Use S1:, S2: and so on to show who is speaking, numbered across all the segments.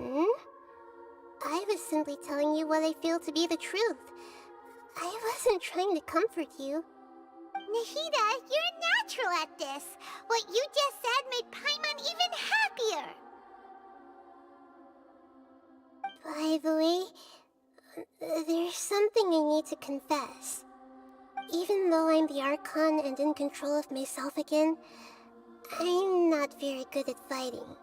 S1: Hmm? I was simply telling you what I feel to be the truth. I wasn't trying to comfort you.
S2: Nahida, you're natural at this. What you just said made Paimon even happier.
S1: By the way, there's something I need to confess. Even though I'm the Archon and in control of myself again, I'm not very good at fighting.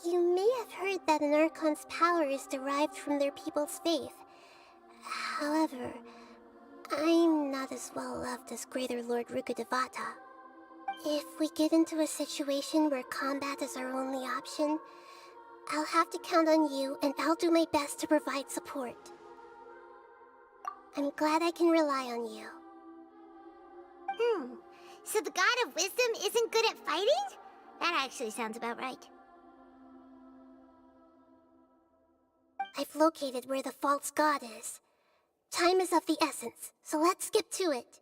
S1: You may have heard that an Archon's power is derived from their people's faith. However, I'm not as well loved as Greater Lord Rukkhadevata. If we get into a situation where combat is our only option, I'll have to count on you, and I'll do my best to provide support. I'm glad I can rely on you.
S2: So the God of Wisdom isn't good at fighting? That actually sounds about right.
S1: I've located where the false god is. Time is of the essence, so let's skip to it.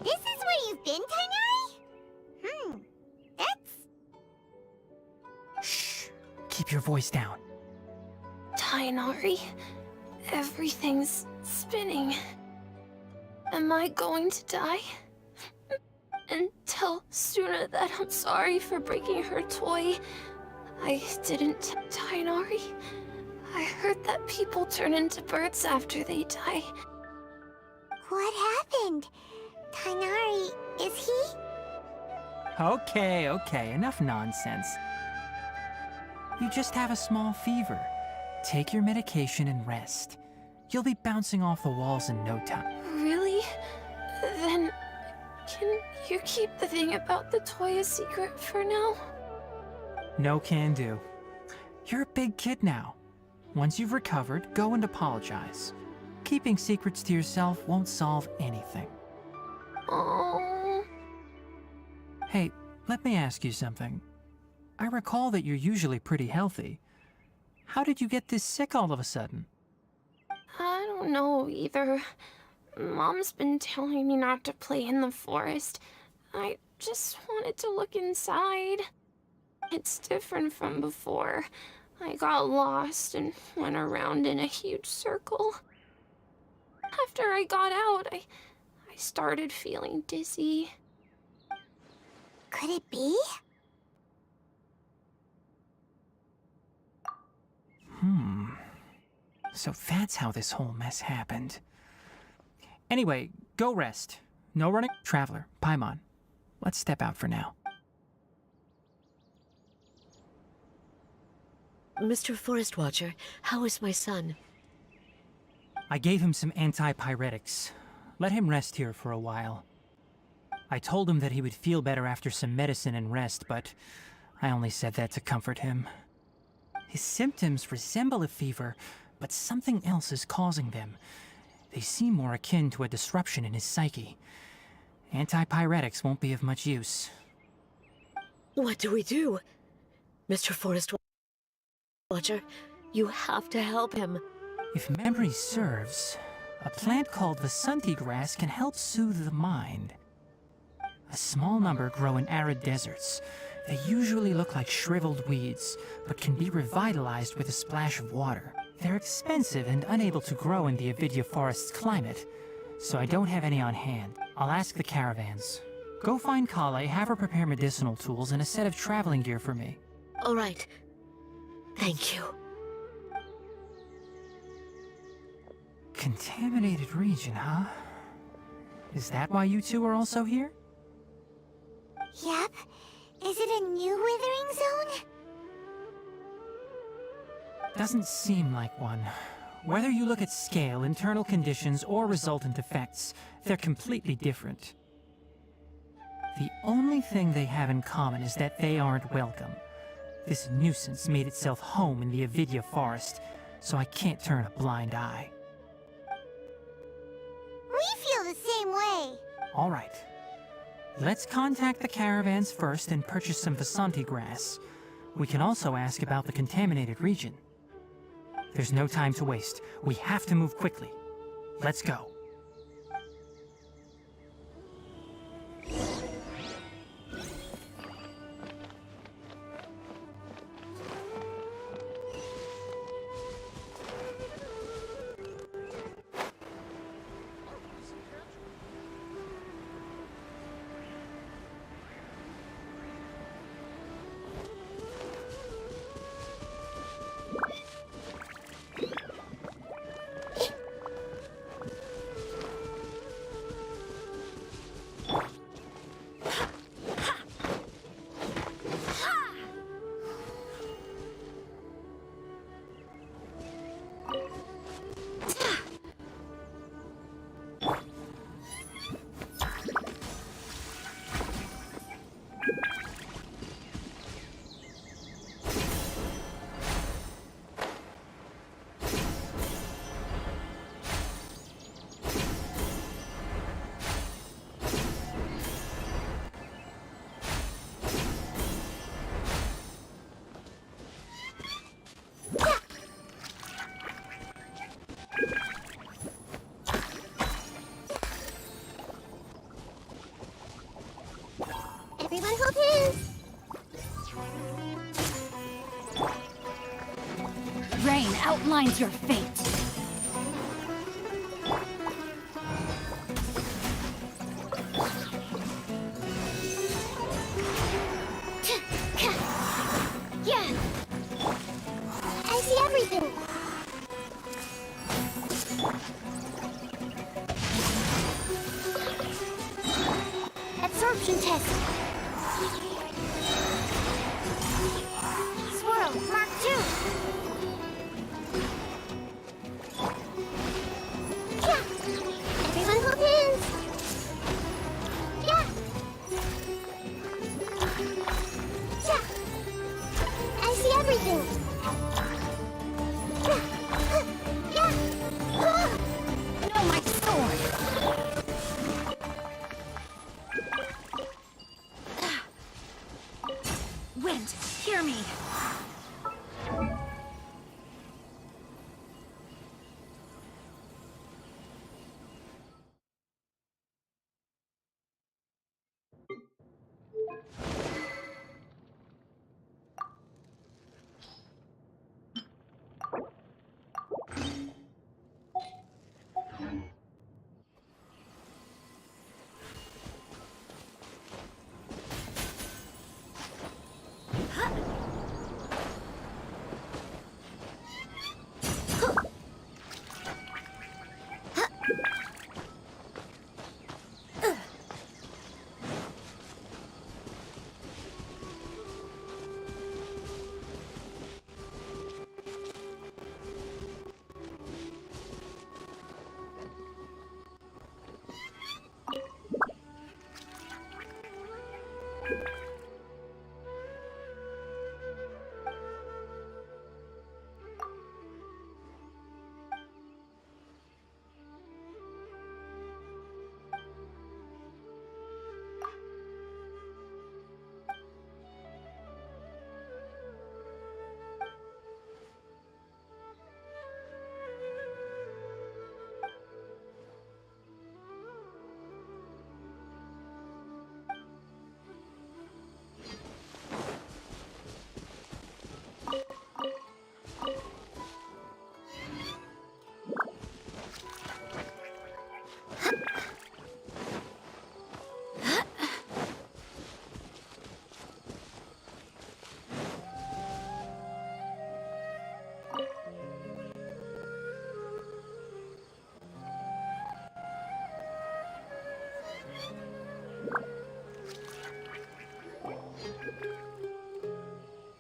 S2: This is where you've been, Tainari? That's...
S3: Shh. Keep your voice down.
S4: Tainari, everything's spinning. Am I going to die? And tell Suna that I'm sorry for breaking her toy. I didn't, Tainari. I heard that people turn into birds after they die.
S2: What happened? Tainari, is he?
S3: Okay, enough nonsense. You just have a small fever. Take your medication and rest. You'll be bouncing off the walls in no time.
S4: Really? Then, can you keep the thing about the toy a secret for now?
S3: No can do. You're a big kid now. Once you've recovered, go and apologize. Keeping secrets to yourself won't solve anything.
S4: Oh.
S3: Hey, let me ask you something. I recall that you're usually pretty healthy. How did you get this sick all of a sudden?
S4: I don't know either. Mom's been telling me not to play in the forest. I just wanted to look inside. It's different from before. I got lost and went around in a huge circle. After I got out, I started feeling dizzy.
S2: Could it be?
S3: So that's how this whole mess happened. Anyway, go rest. No running. Traveler, Paimon, let's step out for now.
S5: Mr. Forest Watcher, how is my son?
S3: I gave him some antipyretics. Let him rest here for a while. I told him that he would feel better after some medicine and rest, but I only said that to comfort him. His symptoms resemble a fever, but something else is causing them. They seem more akin to a disruption in his psyche. Antipyretics won't be of much use.
S5: What do we do? Mr. Forest Watcher, you have to help him.
S3: If memory serves, a plant called the Sunti grass can help soothe the mind. A small number grow in arid deserts. They usually look like shriveled weeds, but can be revitalized with a splash of water. They're expensive and unable to grow in the Avidya forest's climate, so I don't have any on hand. I'll ask the caravans. Go find Kale, have her prepare medicinal tools and a set of traveling gear for me.
S5: All right. Thank you.
S3: Contaminated region, huh? Is that why you two are also here?
S2: Yep. Is it a new withering zone?
S3: Doesn't seem like one. Whether you look at scale, internal conditions, or resultant effects, they're completely different. The only thing they have in common is that they aren't welcome. This nuisance made itself home in the Avidya forest, so I can't turn a blind eye.
S2: We feel the same way.
S3: All right. Let's contact the caravans first and purchase some Vasanti grass. We can also ask about the contaminated region. There's no time to waste. We have to move quickly. Let's go.
S1: Everyone hold hands!
S6: Rain outlines your fate.
S1: Yeah! I see everything! Absorption test! Swirl, Mark 2! Yeah! Everyone hold hands! Yeah! Yeah! I see everything! Yeah!
S6: No, my sword! Wind, hear me!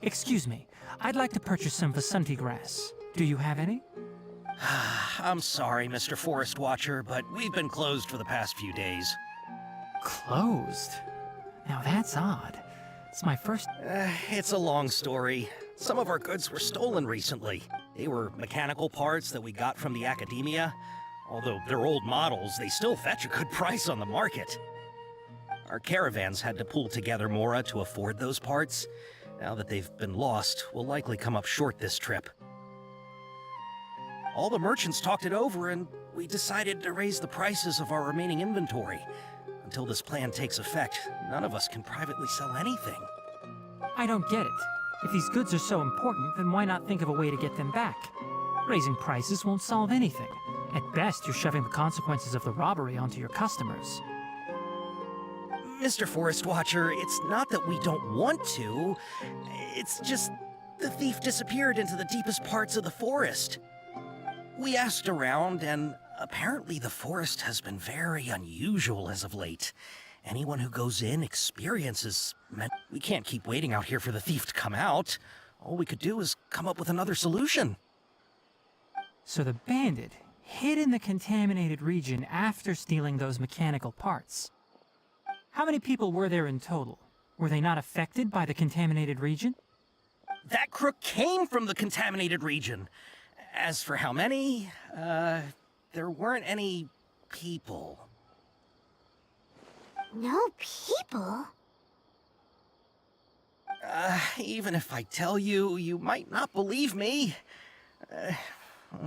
S3: Excuse me, I'd like to purchase some Vasanti grass. Do you have any?
S7: I'm sorry, Mr. Forest Watcher, but we've been closed for the past few days.
S3: Closed? Now that's odd. It's my first...
S7: It's a long story. Some of our goods were stolen recently. They were mechanical parts that we got from the academia. Although they're old models, they still fetch a good price on the market. Our caravans had to pull together more to afford those parts. Now that they've been lost, we'll likely come up short this trip. All the merchants talked it over, and we decided to raise the prices of our remaining inventory. Until this plan takes effect, none of us can privately sell anything.
S3: I don't get it. If these goods are so important, then why not think of a way to get them back? Raising prices won't solve anything. At best, you're shoving the consequences of the robbery onto your customers.
S7: Mr. Forest Watcher, it's not that we don't want to. It's just the thief disappeared into the deepest parts of the forest. We asked around, and apparently the forest has been very unusual as of late. Anyone who goes in experiences... We can't keep waiting out here for the thief to come out. All we could do is come up with another solution.
S3: So the bandit hid in the contaminated region after stealing those mechanical parts. How many people were there in total? Were they not affected by the contaminated region?
S7: That crook came from the contaminated region. As for how many, there weren't any people.
S1: No people?
S7: Even if I tell you, you might not believe me.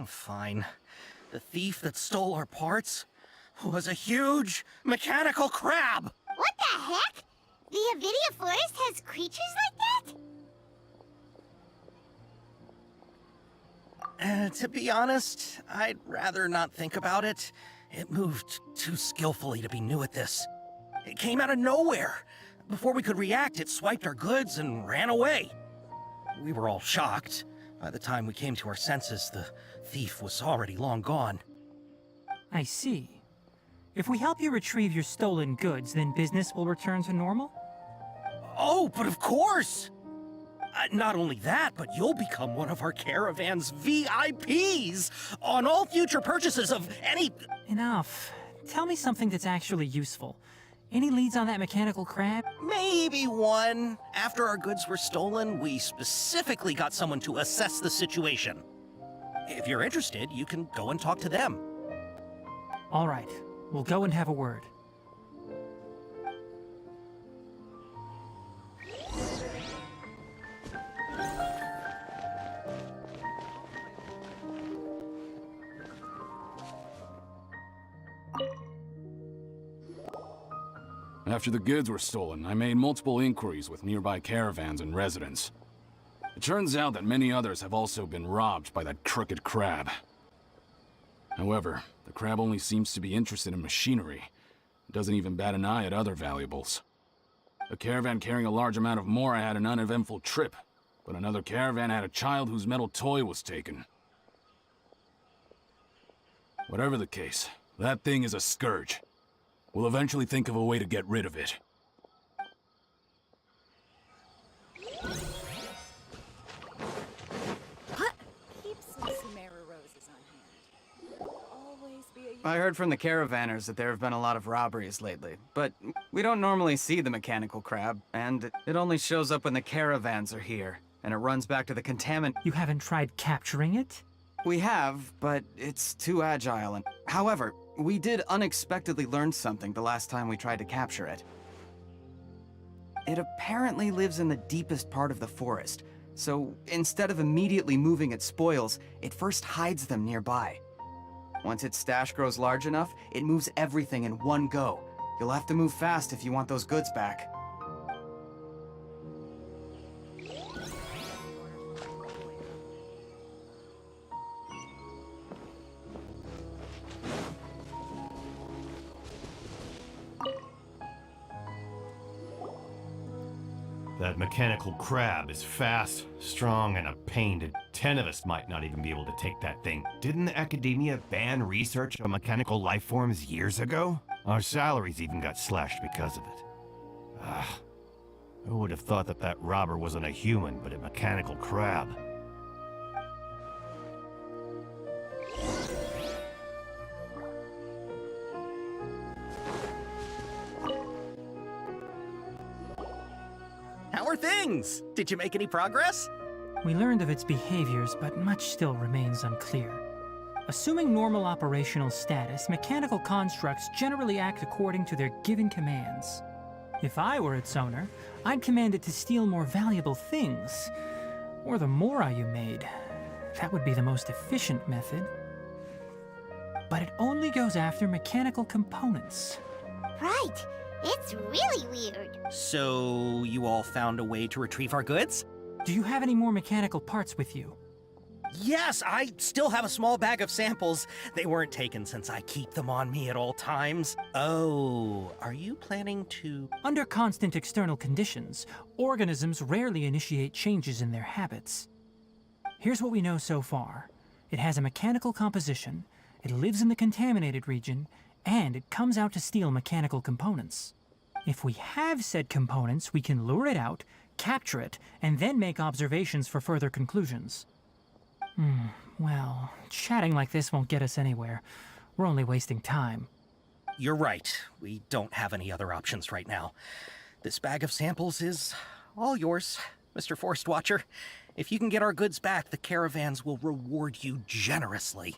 S7: Fine. The thief that stole our parts was a huge mechanical crab.
S2: What the heck? The Avidia Forest has creatures like that?
S7: To be honest, I'd rather not think about it. It moved too skillfully to be new at this. It came out of nowhere. Before we could react, it swiped our goods and ran away. We were all shocked. By the time we came to our senses, the thief was already long gone.
S3: I see. If we help you retrieve your stolen goods, then business will return to normal?
S7: Oh, but of course! Not only that, but you'll become one of our caravan's VIPs on all future purchases of any...
S3: Enough. Tell me something that's actually useful. Any leads on that mechanical crab?
S7: Maybe one. After our goods were stolen, we specifically got someone to assess the situation. If you're interested, you can go and talk to them.
S3: All right. We'll go and have a word.
S8: After the goods were stolen, I made multiple inquiries with nearby caravans and residents. It turns out that many others have also been robbed by that crooked crab. However, the crab only seems to be interested in machinery. It doesn't even bat an eye at other valuables. A caravan carrying a large amount of Mora had an uneventful trip, but another caravan had a child whose metal toy was taken. Whatever the case, that thing is a scourge. We'll eventually think of a way to get rid of it.
S9: I heard from the caravanners that there have been a lot of robberies lately, but we don't normally see the mechanical crab, and it only shows up when the caravans are here, and it runs back to the contaminant.
S3: You haven't tried capturing it?
S9: We have, but it's too agile, and however, we did unexpectedly learn something the last time we tried to capture it. It apparently lives in the deepest part of the forest, so instead of immediately moving its spoils, it first hides them nearby. Once its stash grows large enough, it moves everything in one go. You'll have to move fast if you want those goods back.
S10: That mechanical crab is fast, strong, and a pain to 10 of us might not even be able to take that thing. Didn't the academia ban research on mechanical life forms years ago? Our salaries even got slashed because of it. Who would have thought that that robber wasn't a human, but a mechanical crab?
S7: How are things? Did you make any progress?
S3: We learned of its behaviors, but much still remains unclear. Assuming normal operational status, mechanical constructs generally act according to their given commands. If I were its owner, I'd command it to steal more valuable things. Or the Mora you made. That would be the most efficient method. But it only goes after mechanical components.
S2: Right. It's really weird.
S7: So, you all found a way to retrieve our goods?
S3: Do you have any more mechanical parts with you?
S7: Yes, I still have a small bag of samples. They weren't taken since I keep them on me at all times. Oh, are you planning to...
S3: Under constant external conditions, organisms rarely initiate changes in their habits. Here's what we know so far. It has a mechanical composition, it lives in the contaminated region, and it comes out to steal mechanical components. If we have said components, we can lure it out, capture it, and then make observations for further conclusions. Well, chatting like this won't get us anywhere. We're only wasting time.
S7: You're right. We don't have any other options right now. This bag of samples is all yours, Mr. Forest Watcher. If you can get our goods back, the caravans will reward you generously.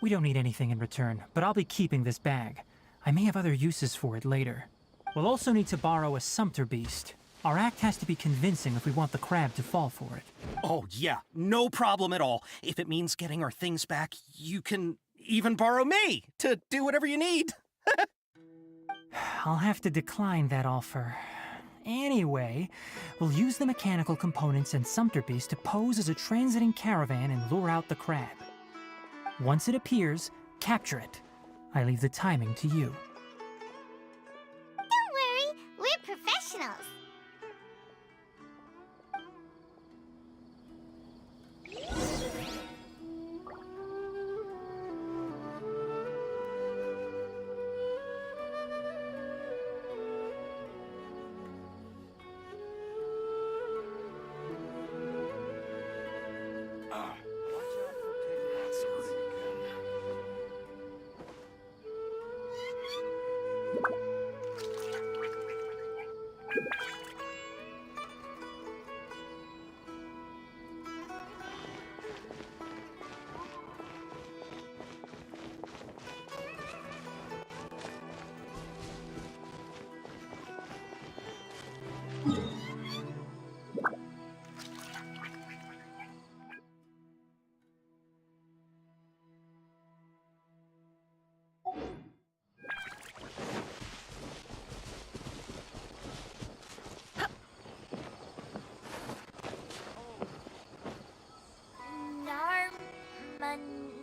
S3: We don't need anything in return, but I'll be keeping this bag. I may have other uses for it later. We'll also need to borrow a sumpter beast. Our act has to be convincing if we want the crab to fall for it.
S7: Oh yeah, no problem at all. If it means getting our things back, you can even borrow me to do whatever you need.
S3: I'll have to decline that offer. Anyway, we'll use the mechanical components and Sumpter Beast to pose as a transiting caravan and lure out the crab. Once it appears, capture it. I leave the timing to you.
S2: Don't worry, we're professionals.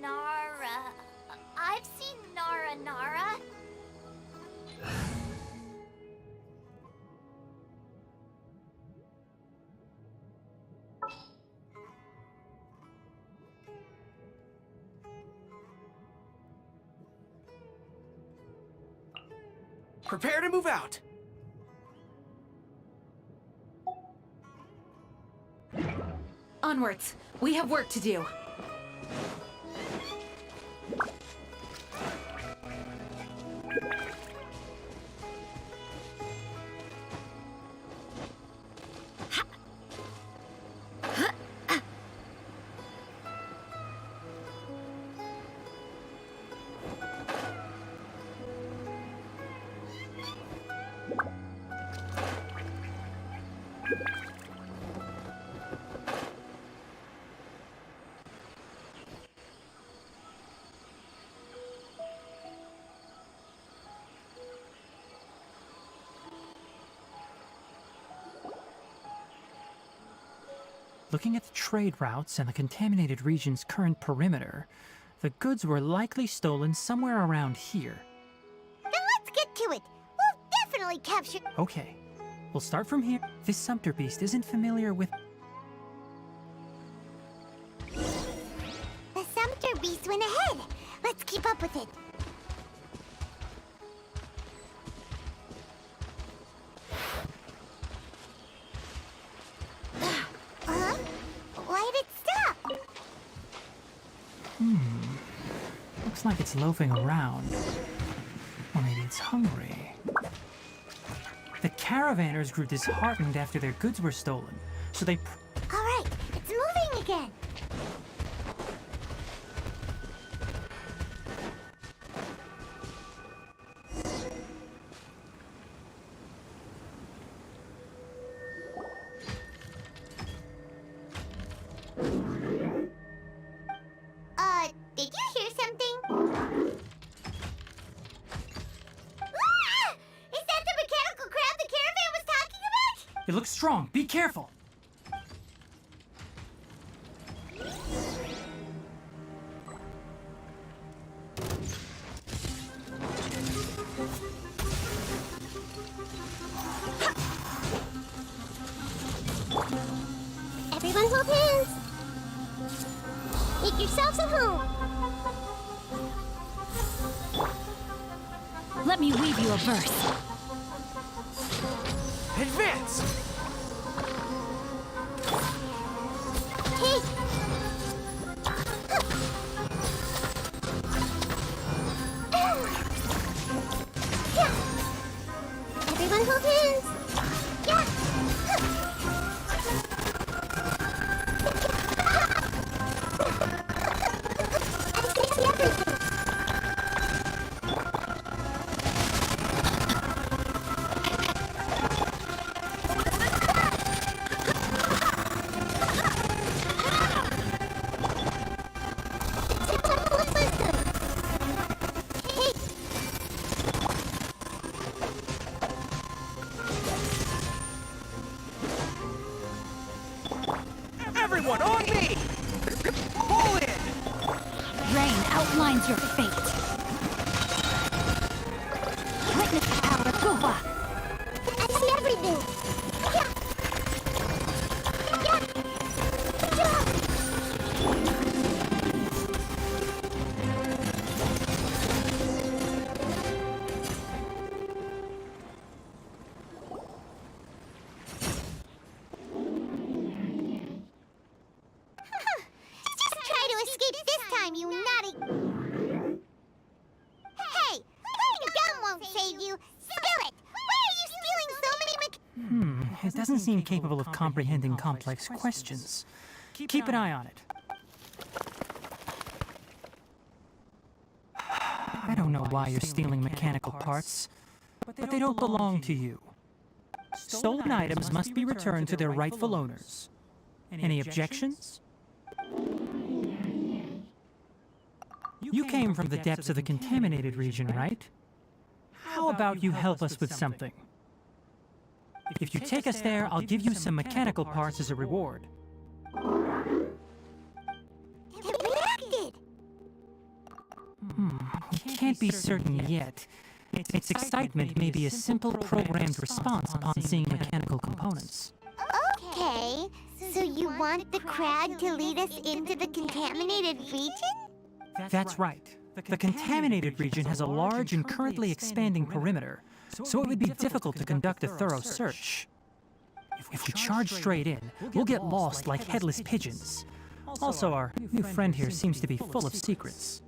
S2: Nara. I've seen Nara.
S7: Prepare to move out.
S6: Onwards. We have work to do.
S3: Looking at the trade routes and the contaminated region's current perimeter, the goods were likely stolen somewhere around here.
S2: Then let's get to it. We'll definitely capture...
S3: Okay, we'll start from here. This Sumpter Beast isn't familiar with...
S2: The Sumpter Beast went ahead. Let's keep up with it. Huh? Why'd it stop?
S3: Looks like it's loafing around. Or maybe it's hungry. The caravanners grew disheartened after their goods were stolen, so they...
S2: All right, it's moving again. Did you hear something? Ah! Is that the mechanical crab the caravan was talking about?
S3: It looks strong. Be careful.
S1: Everyone hold hands. Make yourselves at home.
S6: Let me weave you a verse.
S7: Advance!
S1: Hey! Everyone hold hands. Yeah.
S7: Everyone on me! Pull in!
S6: Rain outlines your fate. Witness the power of Guva.
S2: I see everything. Yeah. Just try to escape this time, you naughty... Hey! Gum won't save you! Spirit! Why are you stealing so many
S3: It doesn't seem capable of comprehending complex questions. Keep an eye on it. I don't know why you're stealing mechanical parts, but they don't belong to you. Stolen items must be returned to their rightful owners. Any objections? You came from the depths of the contaminated region, right? How about you help us with something? If you take us there, I'll give you some mechanical parts as a reward.
S2: It reacted!
S3: Can't be certain yet. Its excitement may be a simple programmed response upon seeing mechanical components.
S2: Okay, so you want the crowd to lead us into the contaminated region?
S3: That's right. The contaminated region has a large and currently expanding perimeter, so it would be difficult to conduct a thorough search. If we charge straight in, we'll get lost like headless pigeons. Also, our new friend here seems to be full of secrets.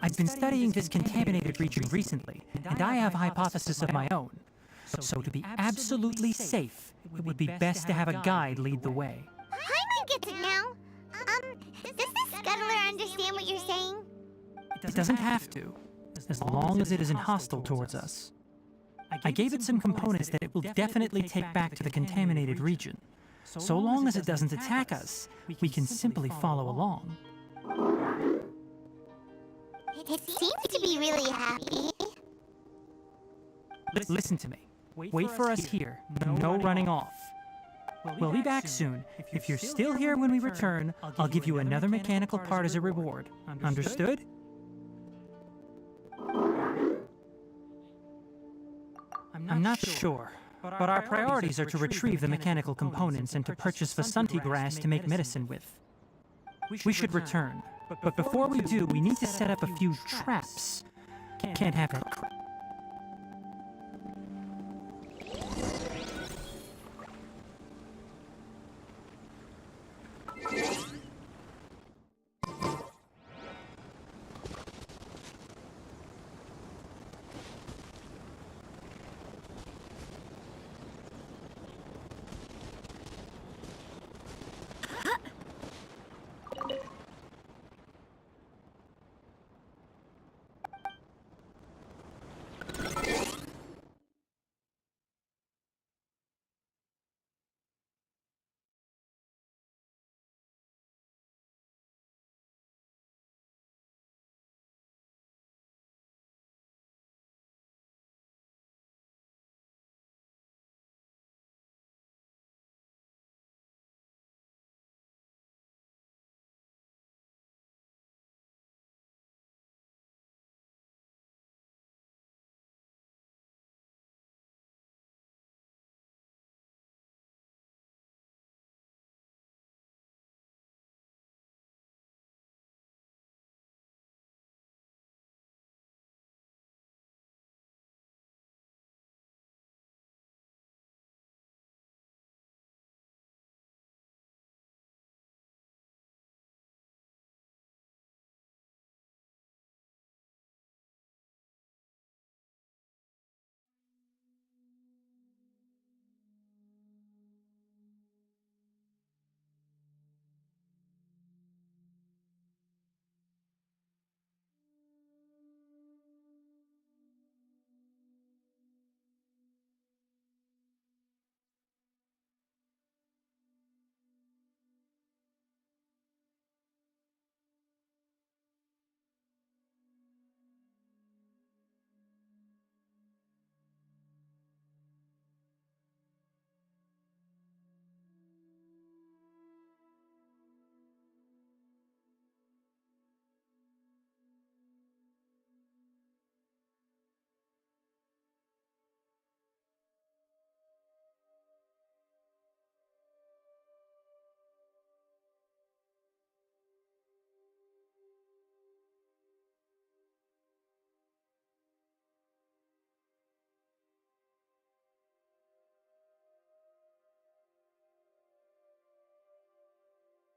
S3: I've been studying this contaminated region recently, and I have a hypothesis of my own. So to be absolutely safe, it would be best to have a guide lead the way.
S2: Paimon gets it now. Does the scuttler understand what you're saying?
S3: It doesn't have to, as long as it isn't hostile towards us. I gave it some components that it will definitely take back to the contaminated region. So long as it doesn't attack us, we can simply follow along.
S2: It seems to be really happy.
S3: Listen to me. Wait for us here. No running off. We'll be back soon. If you're still here when we return, I'll give you another mechanical part as a reward. Understood? I'm not sure, but our priorities are to retrieve the mechanical components and to purchase Vasanti grass to make medicine with. We should return, but before we do, we need to set up a few traps. Can't have